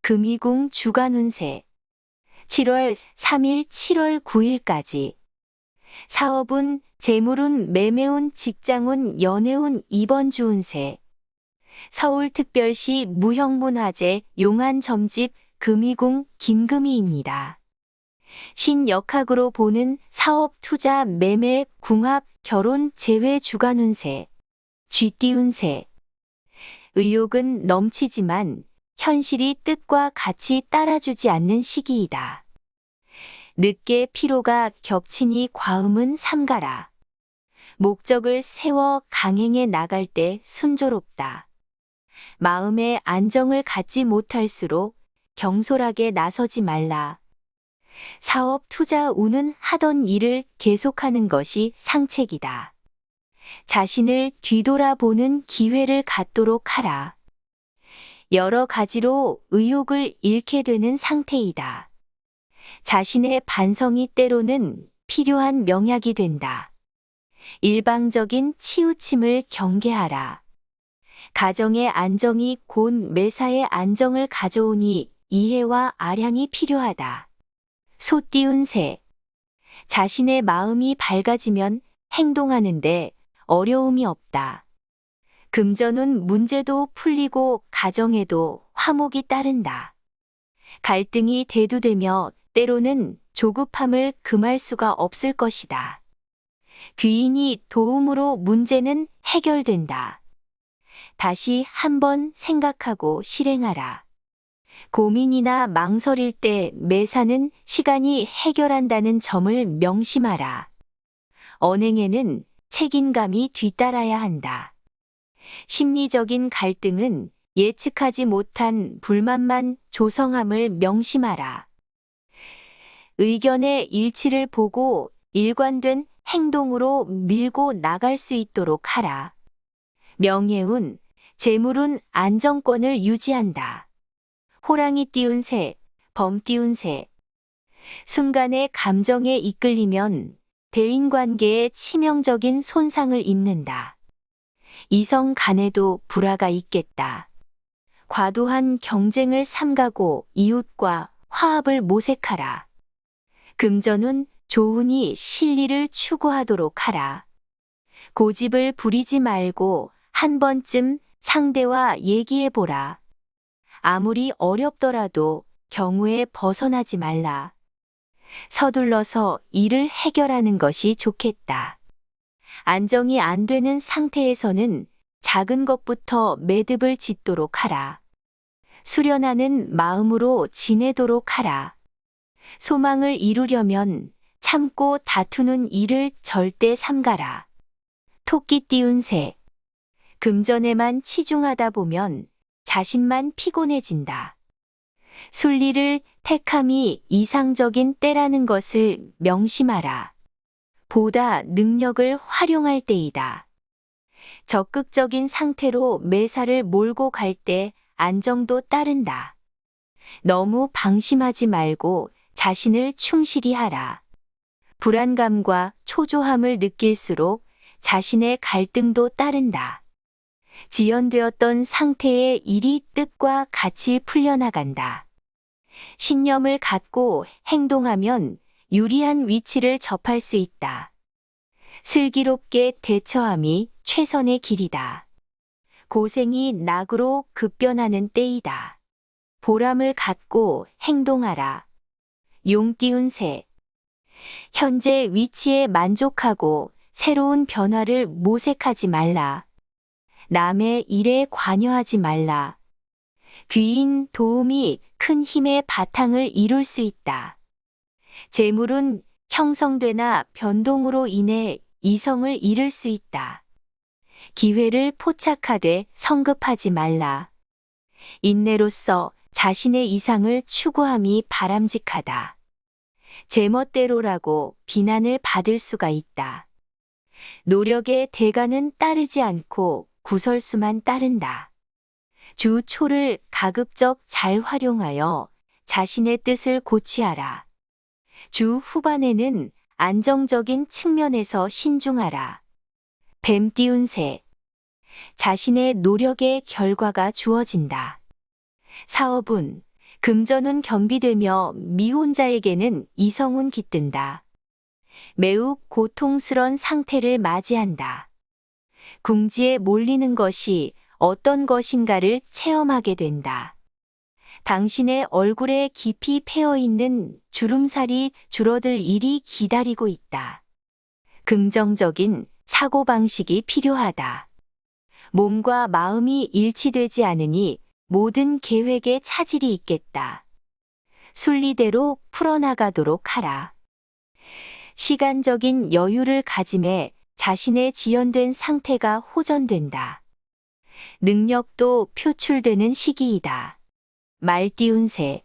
금이궁 주간운세 7월 3일 7월 9일까지 사업운, 재물운, 매매운, 직장운, 연애운, 이번 주 운세 서울특별시 무형문화재 용안점집 금이궁 김금희입니다. 신역학으로 보는 사업, 투자, 매매, 궁합, 결혼, 재회 주간운세 쥐띠운세 의욕은 넘치지만 현실이 뜻과 같이 따라주지 않는 시기이다. 늦게 피로가 겹치니 과음은 삼가라. 목적을 세워 강행해 나갈 때 순조롭다. 마음의 안정을 갖지 못할수록 경솔하게 나서지 말라. 사업, 투자, 운은 하던 일을 계속하는 것이 상책이다. 자신을 뒤돌아보는 기회를 갖도록 하라. 여러 가지로 의욕을 잃게 되는 상태이다. 자신의 반성이 때로는 필요한 명약이 된다. 일방적인 치우침을 경계하라. 가정의 안정이 곧 매사의 안정을 가져오니 이해와 아량이 필요하다. 소띠운세 자신의 마음이 밝아지면 행동하는데 어려움이 없다. 금전운 문제도 풀리고 가정에도 화목이 따른다. 갈등이 대두되며 때로는 조급함을 금할 수가 없을 것이다. 귀인이 도움으로 문제는 해결된다. 다시 한번 생각하고 실행하라. 고민이나 망설일 때 매사는 시간이 해결한다는 점을 명심하라. 언행에는 책임감이 뒤따라야 한다. 심리적인 갈등은 예측하지 못한 불만만 조성함을 명심하라. 의견의 일치를 보고 일관된 행동으로 밀고 나갈 수 있도록 하라. 명예운, 재물운 안정권을 유지한다. 호랑이 띠운 새, 범 띠운 새. 순간의 감정에 이끌리면 대인관계에 치명적인 손상을 입는다. 이성 간에도 불화가 있겠다. 과도한 경쟁을 삼가고 이웃과 화합을 모색하라. 금전운 좋으니 실리를 추구하도록 하라. 고집을 부리지 말고 한 번쯤 상대와 얘기해보라. 아무리 어렵더라도 경우에 벗어나지 말라. 서둘러서 일을 해결하는 것이 좋겠다. 안정이 안 되는 상태에서는 작은 것부터 매듭을 짓도록 하라. 수련하는 마음으로 지내도록 하라. 소망을 이루려면 참고 다투는 일을 절대 삼가라. 토끼 띠운 새. 금전에만 치중하다 보면 자신만 피곤해진다. 순리를 택함이 이상적인 때라는 것을 명심하라. 보다 능력을 활용할 때이다. 적극적인 상태로 매사를 몰고 갈 때 안정도 따른다. 너무 방심하지 말고 자신을 충실히 하라. 불안감과 초조함을 느낄수록 자신의 갈등도 따른다. 지연되었던 상태의 일이 뜻과 같이 풀려나간다. 신념을 갖고 행동하면 유리한 위치를 접할 수 있다. 슬기롭게 대처함이 최선의 길이다. 고생이 낙으로 급변하는 때이다. 보람을 갖고 행동하라. 용 띠운 새. 현재 위치에 만족하고 새로운 변화를 모색하지 말라. 남의 일에 관여하지 말라. 귀인 도움이 큰 힘의 바탕을 이룰 수 있다. 재물은 형성되나 변동으로 인해 이성을 잃을 수 있다. 기회를 포착하되 성급하지 말라. 인내로서 자신의 이상을 추구함이 바람직하다. 제멋대로라고 비난을 받을 수가 있다. 노력의 대가는 따르지 않고 구설수만 따른다. 주 초를 가급적 잘 활용하여 자신의 뜻을 고취하라. 주 후반에는 안정적인 측면에서 신중하라. 뱀 띠운 새. 자신의 노력의 결과가 주어진다. 사업운, 금전운 겸비되며 미혼자에게는 이성운 깃든다. 매우 고통스런 상태를 맞이한다. 궁지에 몰리는 것이 어떤 것인가를 체험하게 된다. 당신의 얼굴에 깊이 패어있는 주름살이 줄어들 일이 기다리고 있다. 긍정적인 사고방식이 필요하다. 몸과 마음이 일치되지 않으니 모든 계획에 차질이 있겠다. 순리대로 풀어나가도록 하라. 시간적인 여유를 가짐에 자신의 지연된 상태가 호전된다. 능력도 표출되는 시기이다. 말띠운 새.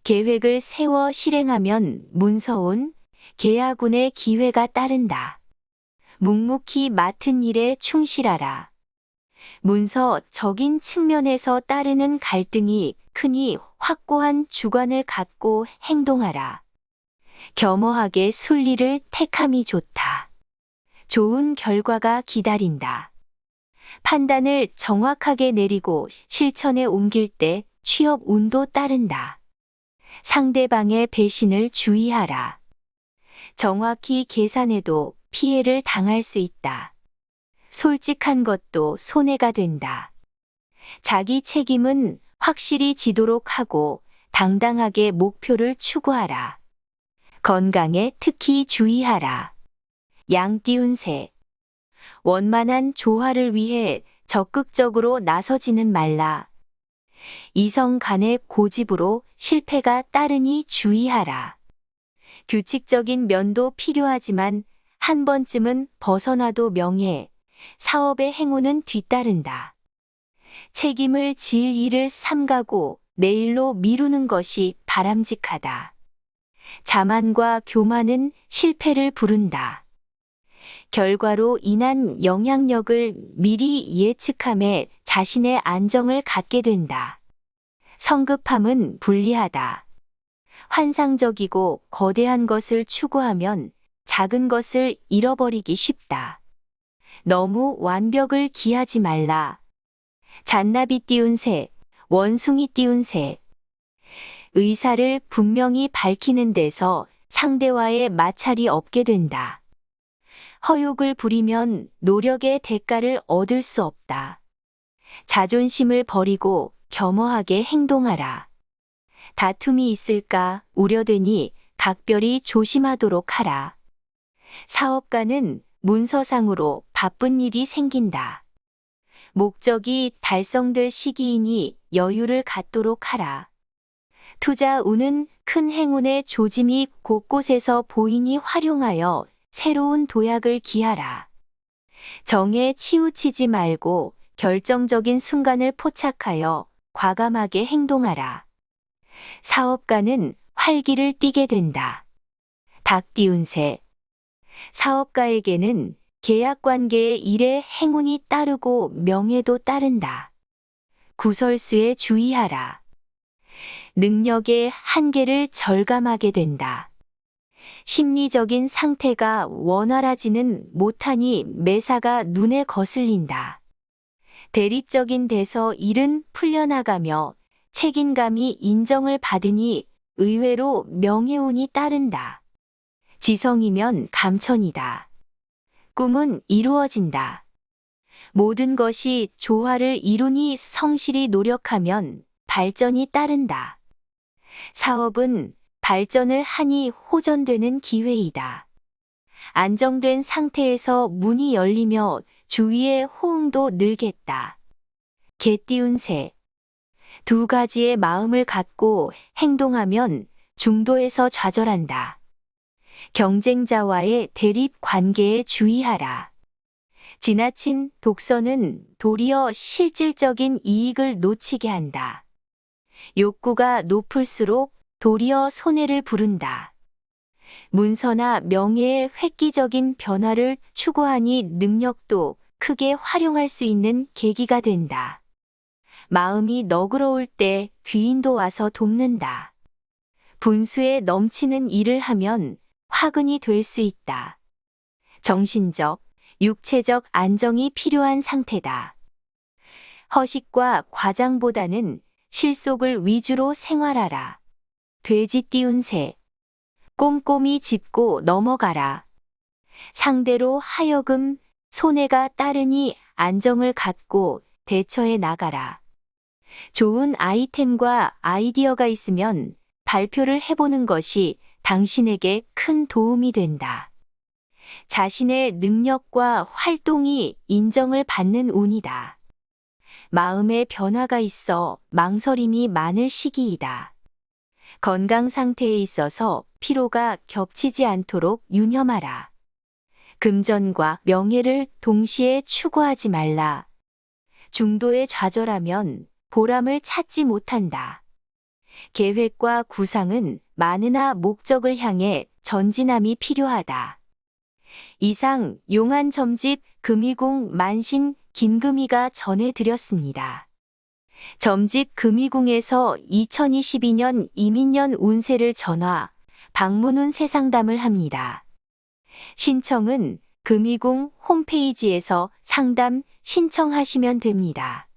계획을 세워 실행하면 문서운, 계약운의 기회가 따른다. 묵묵히 맡은 일에 충실하라. 문서적인 측면에서 따르는 갈등이 크니 확고한 주관을 갖고 행동하라. 겸허하게 순리를 택함이 좋다. 좋은 결과가 기다린다. 판단을 정확하게 내리고 실천에 옮길 때 취업 운도 따른다. 상대방의 배신을 주의하라. 정확히 계산해도 피해를 당할 수 있다. 솔직한 것도 손해가 된다. 자기 책임은 확실히 지도록 하고 당당하게 목표를 추구하라. 건강에 특히 주의하라. 양띠운 새. 원만한 조화를 위해 적극적으로 나서지는 말라. 이성 간의 고집으로 실패가 따르니 주의하라. 규칙적인 면도 필요하지만 한 번쯤은 벗어나도 명예, 사업의 행운은 뒤따른다. 책임을 질 일을 삼가고 내일로 미루는 것이 바람직하다. 자만과 교만은 실패를 부른다. 결과로 인한 영향력을 미리 예측함에 자신의 안정을 갖게 된다. 성급함은 불리하다. 환상적이고 거대한 것을 추구하면 작은 것을 잃어버리기 쉽다. 너무 완벽을 기하지 말라. 잔나비 띄운 새, 원숭이 띄운 새. 의사를 분명히 밝히는 데서 상대와의 마찰이 없게 된다. 허욕을 부리면 노력의 대가를 얻을 수 없다. 자존심을 버리고 겸허하게 행동하라. 다툼이 있을까 우려되니 각별히 조심하도록 하라. 사업가는 문서상으로 바쁜 일이 생긴다. 목적이 달성될 시기이니 여유를 갖도록 하라. 투자 운은 큰 행운의 조짐이 곳곳에서 보이니 활용하여 새로운 도약을 기하라. 정에 치우치지 말고 결정적인 순간을 포착하여 과감하게 행동하라. 사업가는 활기를 띠게 된다. 닭 띄운 새. 사업가에게는 계약관계의 일에 행운이 따르고 명예도 따른다. 구설수에 주의하라. 능력의 한계를 절감하게 된다. 심리적인 상태가 원활하지는 못하니 매사가 눈에 거슬린다. 대립적인 데서 일은 풀려나가며 책임감이 인정을 받으니 의외로 명예운이 따른다. 지성이면 감천이다. 꿈은 이루어진다. 모든 것이 조화를 이루니 성실히 노력하면 발전이 따른다. 사업은 발전을 하니 호전되는 기회이다. 안정된 상태에서 문이 열리며 주위의 호응도 늘겠다. 개 띄운 새. 두 가지의 마음을 갖고 행동하면 중도에서 좌절한다. 경쟁자와의 대립 관계에 주의하라. 지나친 독서는 도리어 실질적인 이익을 놓치게 한다. 욕구가 높을수록 도리어 손해를 부른다. 문서나 명예의 획기적인 변화를 추구하니 능력도 크게 활용할 수 있는 계기가 된다. 마음이 너그러울 때 귀인도 와서 돕는다. 분수에 넘치는 일을 하면 화근이 될 수 있다. 정신적, 육체적 안정이 필요한 상태다. 허식과 과장보다는 실속을 위주로 생활하라. 돼지 띄운 새. 꼼꼼히 짚고 넘어가라. 상대로 하여금 손해가 따르니 안정을 갖고 대처해 나가라. 좋은 아이템과 아이디어가 있으면 발표를 해보는 것이 당신에게 큰 도움이 된다. 자신의 능력과 활동이 인정을 받는 운이다. 마음의 변화가 있어 망설임이 많을 시기이다. 건강 상태에 있어서 피로가 겹치지 않도록 유념하라. 금전과 명예를 동시에 추구하지 말라. 중도에 좌절하면 보람을 찾지 못한다. 계획과 구상은 많으나 목적을 향해 전진함이 필요하다. 이상 용한 점집 금이궁 만신 김금희가 전해드렸습니다. 점집 금이궁에서 2022년 이민년 운세를 전화, 방문운 세상담을 합니다. 신청은 금이궁 홈페이지에서 상담 신청하시면 됩니다.